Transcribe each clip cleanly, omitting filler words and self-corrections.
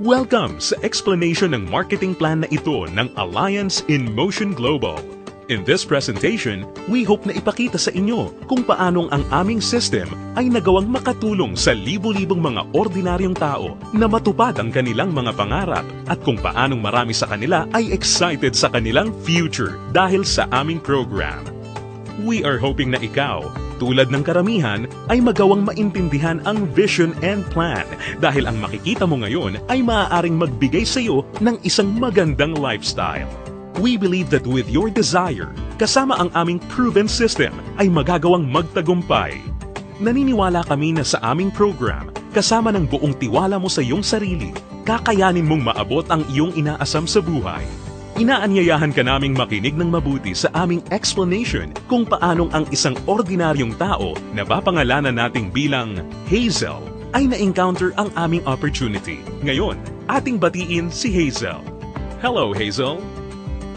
Welcome sa explanation ng marketing plan na ito ng Alliance in Motion Global. In this presentation, we hope na ipakita sa inyo kung paanong ang aming system ay nagawang makatulong sa libu-libong mga ordinaryong tao na matupad ang kanilang mga pangarap at kung paanong marami sa kanila ay excited sa kanilang future dahil sa aming program. We are hoping na ikaw, tulad ng karamihan, ay magawang maintindihan ang vision and plan dahil ang makikita mo ngayon ay maaaring magbigay sa iyo ng isang magandang lifestyle. We believe that with your desire, kasama ang aming proven system, ay magagawang magtagumpay. Naniniwala kami na sa aming program, kasama ng buong tiwala mo sa iyong sarili, kakayanin mong maabot ang iyong inaasam sa buhay. Inaanyayahan ka naming makinig ng mabuti sa aming explanation kung paanong ang isang ordinaryong tao na papangalanan nating bilang Hazel ay na-encounter ang aming opportunity. Ngayon, ating batiin si Hazel. Hello, Hazel!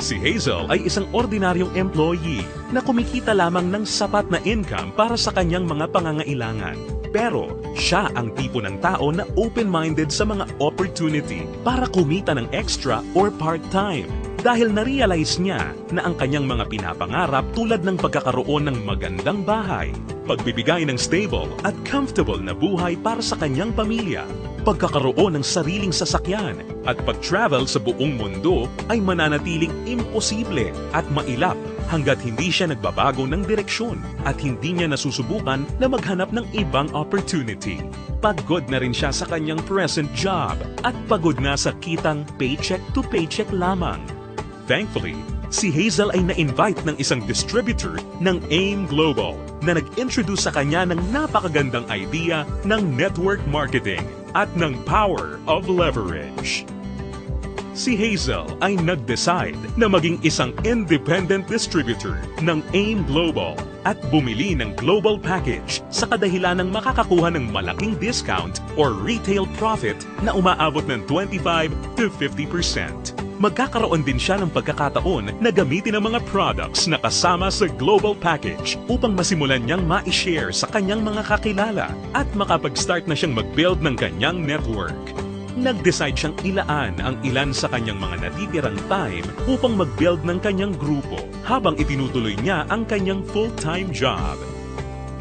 Si Hazel ay isang ordinaryong employee na kumikita lamang ng sapat na income para sa kanyang mga pangangailangan. Pero siya ang tipo ng tao na open-minded sa mga opportunity para kumita ng extra or part-time. Dahil na-realize niya na ang kanyang mga pinapangarap tulad ng pagkakaroon ng magandang bahay, pagbibigay ng stable at comfortable na buhay para sa kanyang pamilya, pagkakaroon ng sariling sasakyan at pag-travel sa buong mundo ay mananatiling imposible at mailap hanggat hindi siya nagbabago ng direksyon at hindi niya nasusubukan na maghanap ng ibang opportunity. Pagod na rin siya sa kanyang present job at pagod na sa kitang paycheck to paycheck lamang. Thankfully, si Hazel ay na-invite ng isang distributor ng AIM Global na nag-introduce sa kanya ng napakagandang idea ng network marketing at ng power of leverage. Si Hazel ay nag-decide na maging isang independent distributor ng AIM Global at bumili ng global package sa kadahilan ng makakakuha ng malaking discount or retail profit na umaabot ng 25 to 50%. Magkakaroon din siya ng pagkakataon na gamitin ang mga products na kasama sa global package upang masimulan niyang ma-share sa kanyang mga kakilala at makapag-start na siyang mag-build ng kanyang network. Nag-decide siyang ilaan ang ilan sa kanyang mga natitirang time upang mag-build ng kanyang grupo habang itinutuloy niya ang kanyang full-time job.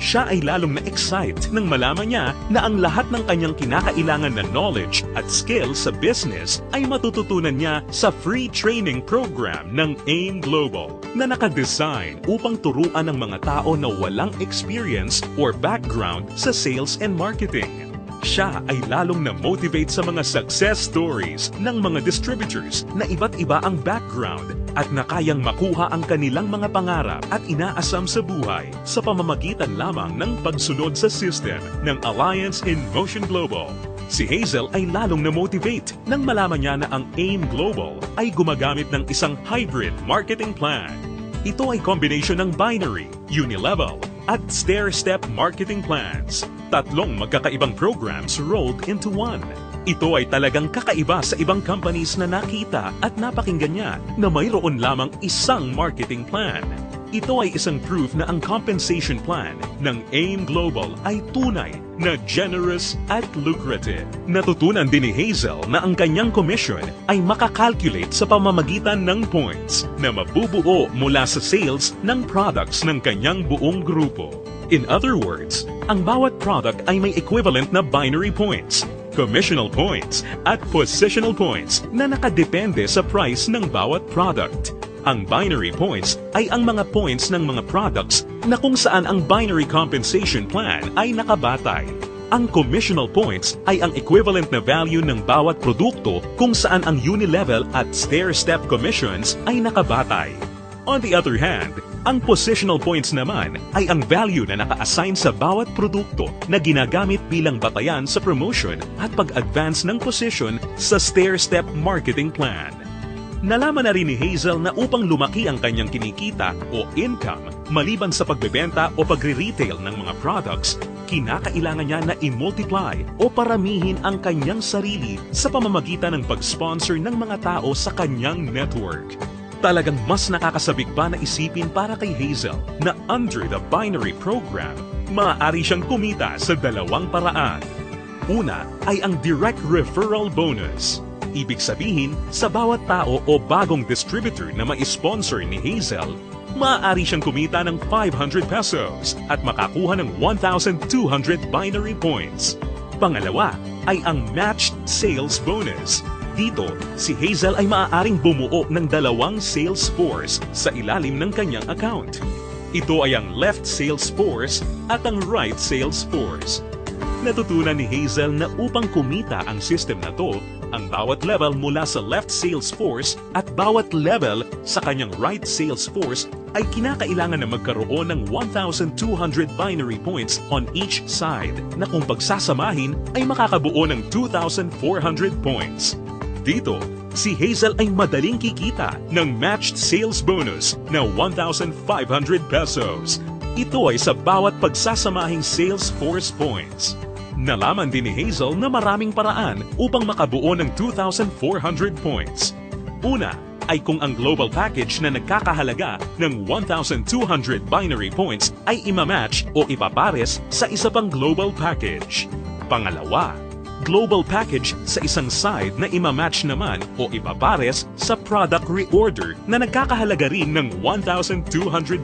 Siya ay lalong na-excite nang malaman niya na ang lahat ng kanyang kinakailangan na knowledge at skills sa business ay matututunan niya sa free training program ng AIM Global na nakadesign upang turuan ng mga tao na walang experience or background sa sales and marketing. Siya ay lalong na-motivate sa mga success stories ng mga distributors na iba't iba ang background at na kayang makuha ang kanilang mga pangarap at inaasam sa buhay sa pamamagitan lamang ng pagsunod sa system ng Alliance in Motion Global. Si Hazel ay lalong na-motivate nang malaman niya na ang AIM Global ay gumagamit ng isang hybrid marketing plan. Ito ay combination ng binary, unilevel, at stair-step marketing plans. Tatlong magkakaibang programs rolled into one. Ito ay talagang kakaiba sa ibang companies na nakita at napakinggan niya na mayroon lamang isang marketing plan. Ito ay isang proof na ang compensation plan ng AIM Global ay tunay na generous at lucrative. Natutunan din ni Hazel na ang kanyang commission ay makakalculate sa pamamagitan ng points na mabubuo mula sa sales ng products ng kanyang buong grupo. In other words, ang bawat product ay may equivalent na binary points, commissional points, at positional points na nakadepende sa price ng bawat product. Ang binary points ay ang mga points ng mga products na kung saan ang binary compensation plan ay nakabatay. Ang commissional points ay ang equivalent na value ng bawat produkto kung saan ang unilevel at stair-step commissions ay nakabatay. On the other hand, ang positional points naman ay ang value na naka-assign sa bawat produkto na ginagamit bilang batayan sa promotion at pag-advance ng position sa stair-step marketing plan. Nalaman na rin ni Hazel na upang lumaki ang kanyang kinikita o income maliban sa pagbebenta o pagre-retail ng mga products, kinakailangan niya na i-multiply o paramihin ang kanyang sarili sa pamamagitan ng pag-sponsor ng mga tao sa kanyang network. Talagang mas nakakasabik pa na isipin para kay Hazel na under the binary program, maaari siyang kumita sa dalawang paraan. Una ay ang direct referral bonus. Ibig sabihin, sa bawat tao o bagong distributor na ma-sponsor ni Hazel, maaari siyang kumita ng 500 pesos at makakuha ng 1,200 binary points. Pangalawa ay ang matched sales bonus. Dito, si Hazel ay maaaring bumuo ng 2 sales force sa ilalim ng kanyang account. Ito ay ang left sales force at ang right sales force. Natutunan ni Hazel na upang kumita ang system na to, ang bawat level mula sa left sales force at bawat level sa kanyang right sales force ay kinakailangan na magkaroon ng 1,200 binary points on each side na kung pagsasamahin ay makakabuo ng 2,400 points. Dito, si Hazel ay madaling kikita ng matched sales bonus na 1,500 pesos. Ito ay sa bawat pagsasamahing sales force points. Nalaman din ni Hazel na maraming paraan upang makabuo ng 2,400 points. Una ay kung ang global package na nagkakahalaga ng 1,200 binary points ay imamatch o ipapares sa isa pang global package. Pangalawa, global package sa isang side na imamatch naman o ipapares sa product reorder na nagkakahalaga rin ng 1,200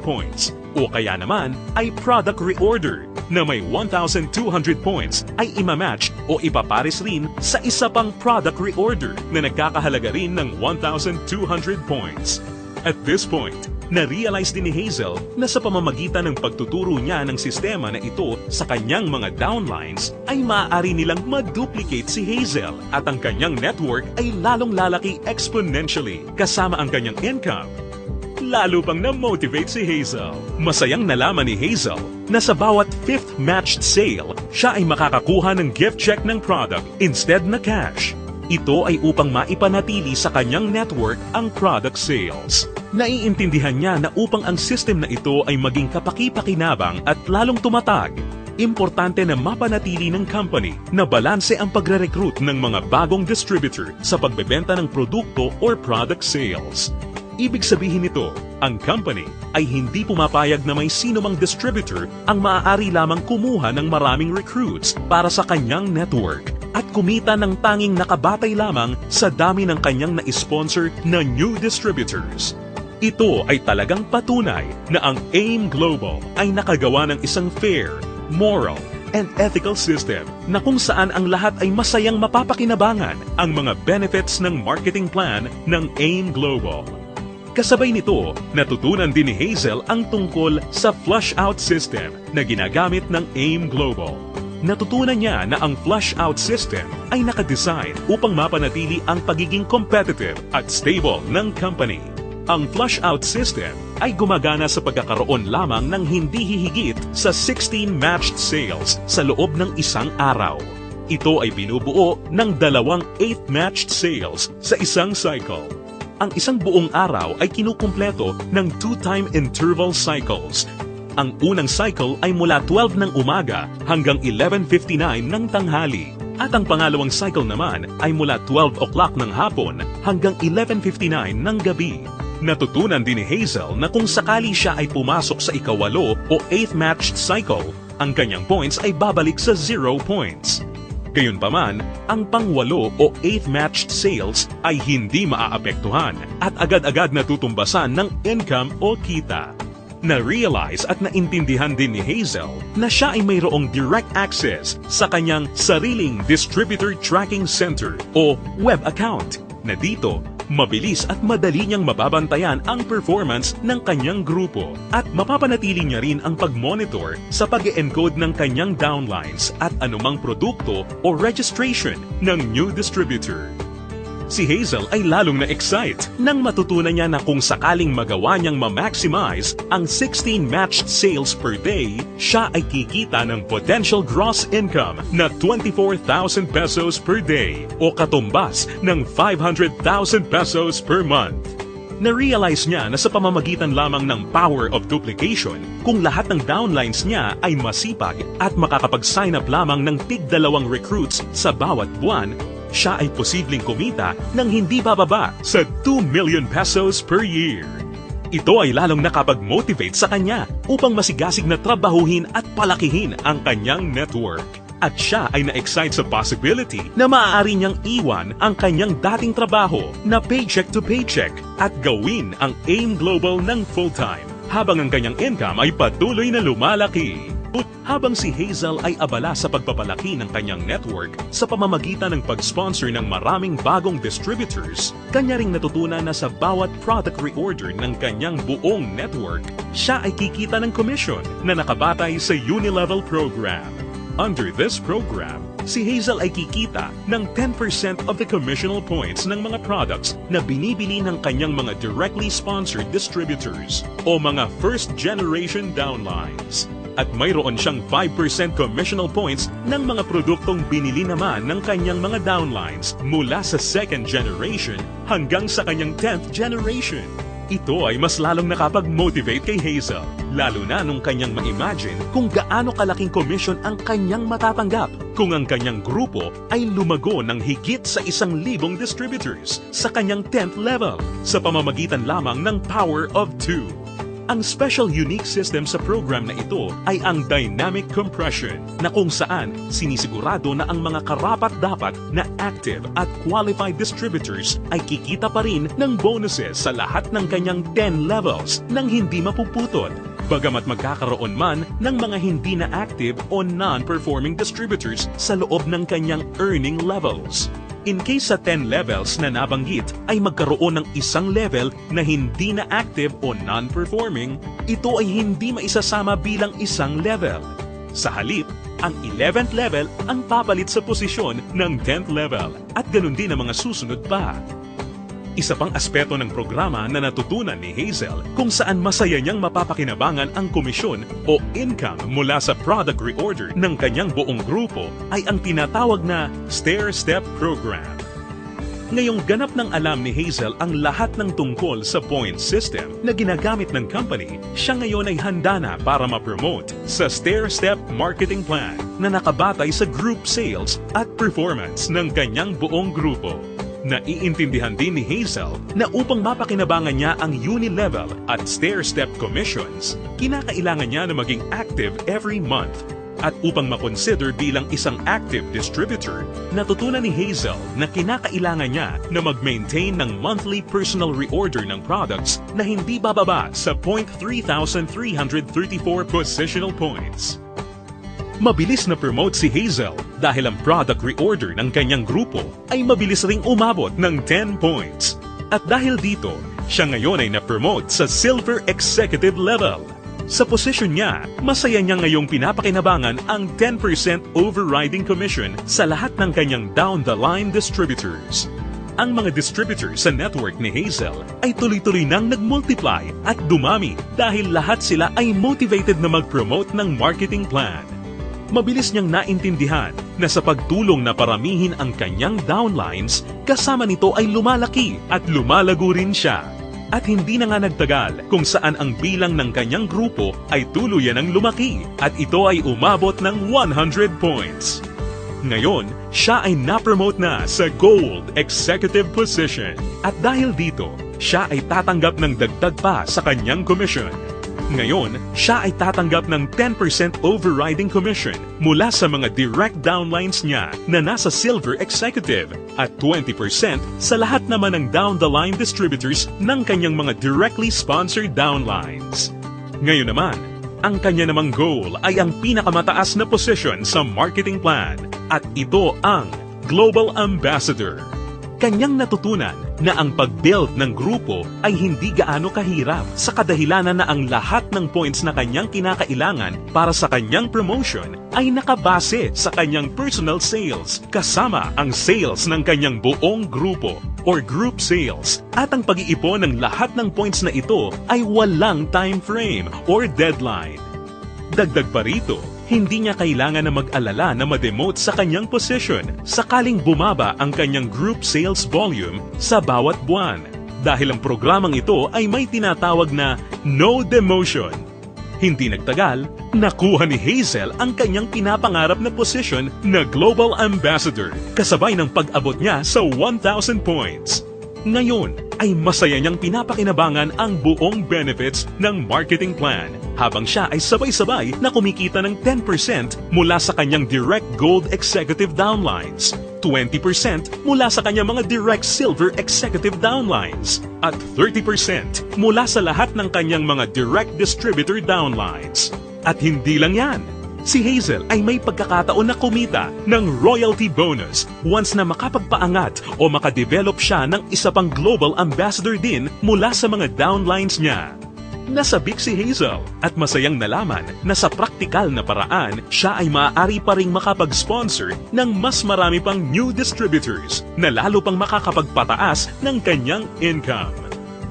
points. O kaya naman ay product reorder na may 1,200 points ay imamatch o ipapares rin sa isa pang product reorder na nagkakahalaga rin ng 1,200 points. At this point, na-realize din ni Hazel na sa pamamagitan ng pagtuturo niya ng sistema na ito sa kanyang mga downlines ay maaari nilang ma-duplicate si Hazel at ang kanyang network ay lalong lalaki exponentially kasama ang kanyang income. Lalo pang na-motivate si Hazel. Masayang nalaman ni Hazel na sa bawat 5th matched sale, siya ay makakakuha ng gift check ng product instead na cash. Ito ay upang maipanatili sa kanyang network ang product sales. Naiintindihan niya na upang ang system na ito ay maging kapaki-pakinabang at lalong tumatag, importante na mapanatili ng company na balanse ang pagre-recruit ng mga bagong distributor sa pagbebenta ng produkto or product sales. Ibig sabihin nito, ang company ay hindi pumapayag na may sino mang distributor ang maaari lamang kumuha ng maraming recruits para sa kanyang network at kumita ng tanging nakabatay lamang sa dami ng kanyang na-sponsor na new distributors. Ito ay talagang patunay na ang AIM Global ay nakagawa ng isang fair, moral, and ethical system na kung saan ang lahat ay masayang mapapakinabangan ang mga benefits ng marketing plan ng AIM Global. Kasabay nito, natutunan din ni Hazel ang tungkol sa flush-out system na ginagamit ng AIM Global. Natutunan niya na ang flush-out system ay nakadesign upang mapanatili ang pagiging competitive at stable ng company. Ang flush-out system ay gumagana sa pagkakaroon lamang ng hindi hihigit sa 16 matched sales sa loob ng isang araw. Ito ay binubuo ng 2 8th matched sales sa isang cycle. Ang isang buong araw ay kinukumpleto ng 2-time interval cycles. Ang unang cycle ay mula 12 ng umaga hanggang 11:59 ng tanghali. At ang pangalawang cycle naman ay mula 12 o'clock ng hapon hanggang 11:59 ng gabi. Natutunan din ni Hazel na kung sakali siya ay pumasok sa ikawalo o 8th matched cycle, ang kanyang points ay babalik sa 0 points. Gayunpaman, ang pangwalo o 8th matched sales ay hindi maaapektuhan at agad-agad natutumbasan ng income o kita. Na-realize at naintindihan din ni Hazel na siya ay mayroong direct access sa kanyang sariling Distributor Tracking Center o web account na dito mabilis at madali niyang mababantayan ang performance ng kanyang grupo at mapapanatili niya rin ang pag-monitor sa pag-encode ng kanyang downlines at anumang produkto o registration ng new distributor. Si Hazel ay lalong na-excite nang matutunan niya na kung sakaling magawa niyang ma-maximize ang 16 matched sales per day, siya ay kikita ng potential gross income na 24,000 pesos per day o katumbas ng 500,000 pesos per month. Na-realize niya na sa pamamagitan lamang ng power of duplication, kung lahat ng downlines niya ay masipag at makakapag-sign up lamang ng tig-2 recruits sa bawat buwan, siya ay posibleng kumita ng hindi bababa sa 2 million pesos per year. Ito ay lalong nakapag-motivate sa kanya upang masigasig na trabahuhin at palakihin ang kanyang network. At siya ay na-excite sa possibility na maaari niyang iwan ang kanyang dating trabaho na paycheck to paycheck at gawin ang AIM Global ng full-time habang ang kanyang income ay patuloy na lumalaki. Habang si Hazel ay abala sa pagpapalaki ng kanyang network sa pamamagitan ng pag-sponsor ng maraming bagong distributors, kanya ring natutunan na sa bawat product reorder ng kanyang buong network, siya ay kikita ng commission na nakabatay sa Unilevel program. Under this program, si Hazel ay kikita ng 10% of the commissional points ng mga products na binibili ng kanyang mga directly sponsored distributors o mga first-generation downlines. At mayroon siyang 5% commissional points ng mga produktong binili naman ng kanyang mga downlines mula sa second generation hanggang sa kanyang 10th generation. Ito ay mas lalong nakapag-motivate kay Hazel, lalo na nung kanyang ma-imagine kung gaano kalaking commission ang kanyang matatanggap kung ang kanyang grupo ay lumago ng higit sa 1,000 distributors sa kanyang 10th level sa pamamagitan lamang ng Power of 2. Ang special unique system sa program na ito ay ang dynamic compression na kung saan sinisigurado na ang mga karapat-dapat na active at qualified distributors ay kikita pa rin ng bonuses sa lahat ng kanyang 10 levels nang hindi mapuputol. Bagamat magkakaroon man ng mga hindi na active o non-performing distributors sa loob ng kanyang earning levels. In case sa 10 levels na nabanggit ay magkaroon ng isang level na hindi na active o non-performing, ito ay hindi maisasama bilang isang level. Sa halip, ang 11th level ang papalit sa posisyon ng 10th level at ganun din ang mga susunod pa. Isa pang aspeto ng programa na natutunan ni Hazel kung saan masaya niyang mapapakinabangan ang komisyon o income mula sa product reorder ng kanyang buong grupo ay ang tinatawag na stair-step program. Ngayong ganap ng alam ni Hazel ang lahat ng tungkol sa point system na ginagamit ng company, siya ngayon ay handa na para ma-promote sa stair-step marketing plan na nakabatay sa group sales at performance ng kanyang buong grupo. Naiintindihan din ni Hazel na upang mapakinabangan niya ang Unilevel at stair-step commissions, kinakailangan niya na maging active every month. At upang makonsider bilang isang active distributor, natutunan ni Hazel na kinakailangan niya na mag-maintain ng monthly personal reorder ng products na hindi bababa sa 3,334 positional points. Mabilis na promote si Hazel dahil ang product reorder ng kanyang grupo ay mabilis ring umabot ng 10 points. At dahil dito, siya ngayon ay na-promote sa Silver Executive level. Sa posisyon niya, masaya niya ngayong pinapakinabangan ang 10% overriding commission sa lahat ng kanyang down-the-line distributors. Ang mga distributors sa network ni Hazel ay tuloy-tuloy nang nag-multiply at dumami dahil lahat sila ay motivated na mag-promote ng marketing plan. Mabilis niyang naintindihan na sa pagtulong na paramihin ang kanyang downlines, kasama nito ay lumalaki at lumalago rin siya. At hindi na nga nagtagal kung saan ang bilang ng kanyang grupo ay tuluyan ang lumaki at ito ay umabot ng 100 points. Ngayon, siya ay na-promote na sa Gold Executive position at dahil dito, siya ay tatanggap ng dagdag pa sa kanyang commission. Ngayon, siya ay tatanggap ng 10% overriding commission mula sa mga direct downlines niya na nasa Silver Executive at 20% sa lahat naman ng down-the-line distributors ng kanyang mga directly sponsored downlines. Ngayon naman, ang kanya namang goal ay ang pinakamataas na position sa marketing plan at ito ang Global Ambassador. Kanyang natutunan na ang pag-build ng grupo ay hindi gaano kahirap sa kadahilanan na ang lahat ng points na kanyang kinakailangan para sa kanyang promotion ay nakabase sa kanyang personal sales kasama ang sales ng kanyang buong grupo or group sales at ang pag-iipon ng lahat ng points na ito ay walang time frame or deadline. Dagdag pa rito, hindi niya kailangan na mag-alala na ma-demote sa kanyang position sakaling bumaba ang kanyang group sales volume sa bawat buwan dahil ang programang ito ay may tinatawag na no demotion. Hindi nagtagal, nakuha ni Hazel ang kanyang pinapangarap na position na Global Ambassador kasabay ng pag-abot niya sa 1,000 points. Ngayon ay masaya niyang pinapakinabangan ang buong benefits ng marketing plan habang siya ay sabay-sabay na kumikita ng 10% mula sa kanyang direct gold executive downlines, 20% mula sa kanyang mga direct silver executive downlines, at 30% mula sa lahat ng kanyang mga direct distributor downlines. At hindi lang yan, si Hazel ay may pagkakataon na kumita ng royalty bonus once na makapagpaangat o makadevelop siya ng isa pang global ambassador din mula sa mga downlines niya. Nasabik si Hazel at masayang nalaman na sa praktikal na paraan siya ay maaari pa ring makapag-sponsor ng mas marami pang new distributors na lalo pang makakapagpataas ng kanyang income.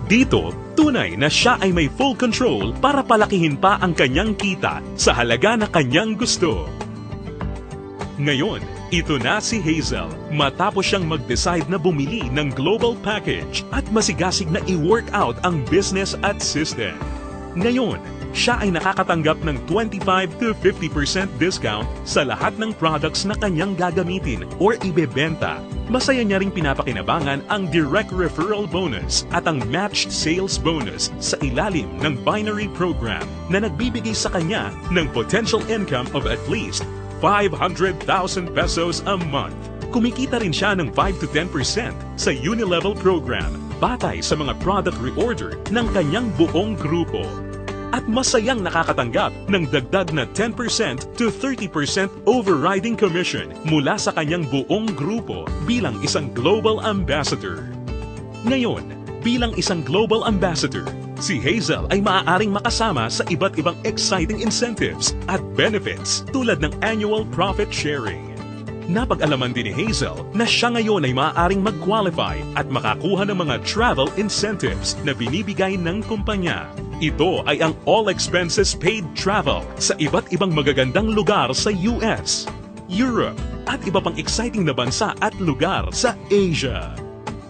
Dito, tunay na siya ay may full control para palakihin pa ang kanyang kita sa halaga na kanyang gusto. Ngayon, ito na si Hazel matapos siyang mag-decide na bumili ng global package at masigasig na i-work out ang business at system. Ngayon, siya ay nakakatanggap ng 25 to 50% discount sa lahat ng products na kanyang gagamitin or ibebenta. Masaya niya ring pinapakinabangan ang direct referral bonus at ang matched sales bonus sa ilalim ng binary program na nagbibigay sa kanya ng potential income of at least 500,000 pesos a month. Kumikita rin siya ng 5 to 10% sa Unilevel program batay sa mga product reorder ng kanyang buong grupo. At masayang nakakatanggap ng dagdag na 10% to 30% overriding commission mula sa kanyang buong grupo bilang isang global ambassador. Ngayon, bilang isang global ambassador, si Hazel ay maaaring makasama sa iba't ibang exciting incentives at benefits tulad ng annual profit sharing. Napag-alaman din ni Hazel na siya ngayon ay maaaring mag-qualify at makakuha ng mga travel incentives na binibigay ng kumpanya. Ito ay ang all expenses paid travel sa iba't ibang magagandang lugar sa US, Europe, at iba pang exciting na bansa at lugar sa Asia.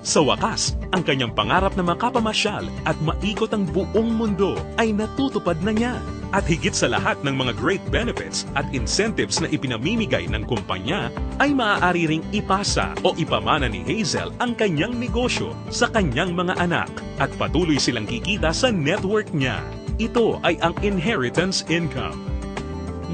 Sa wakas, ang kanyang pangarap na makapamasyal at maikot ang buong mundo ay natutupad na niya. At higit sa lahat ng mga great benefits at incentives na ipinamimigay ng kumpanya, ay maaari ring ipasa o ipamana ni Hazel ang kanyang negosyo sa kanyang mga anak at patuloy silang kikita sa network niya. Ito ay ang inheritance income.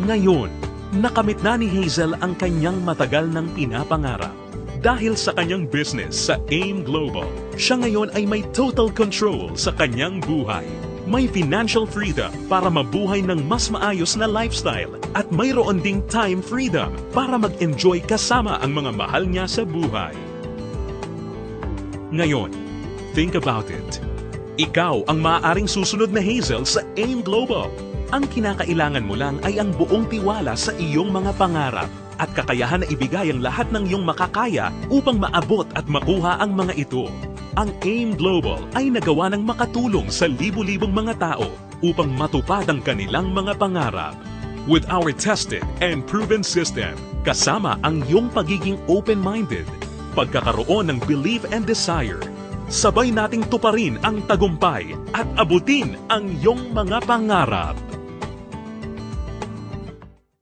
Ngayon, nakamit na ni Hazel ang kanyang matagal ng pinapangarap. Dahil sa kanyang business sa AIM Global, siya ngayon ay may total control sa kanyang buhay. May financial freedom para mabuhay ng mas maayos na lifestyle at mayroon ding time freedom para mag-enjoy kasama ang mga mahal niya sa buhay. Ngayon, think about it. Ikaw ang maaaring susunod na Hazel sa AIM Global. Ang kinakailangan mo lang ay ang buong tiwala sa iyong mga pangarap at kakayahan na ibigay ang lahat ng iyong makakaya upang maabot at makuha ang mga ito. Ang AIM Global ay nagawa ng makatulong sa libu-libong mga tao upang matupad ang kanilang mga pangarap. With our tested and proven system, kasama ang iyong pagiging open-minded, pagkakaroon ng belief and desire, sabay nating tuparin ang tagumpay at abutin ang iyong mga pangarap.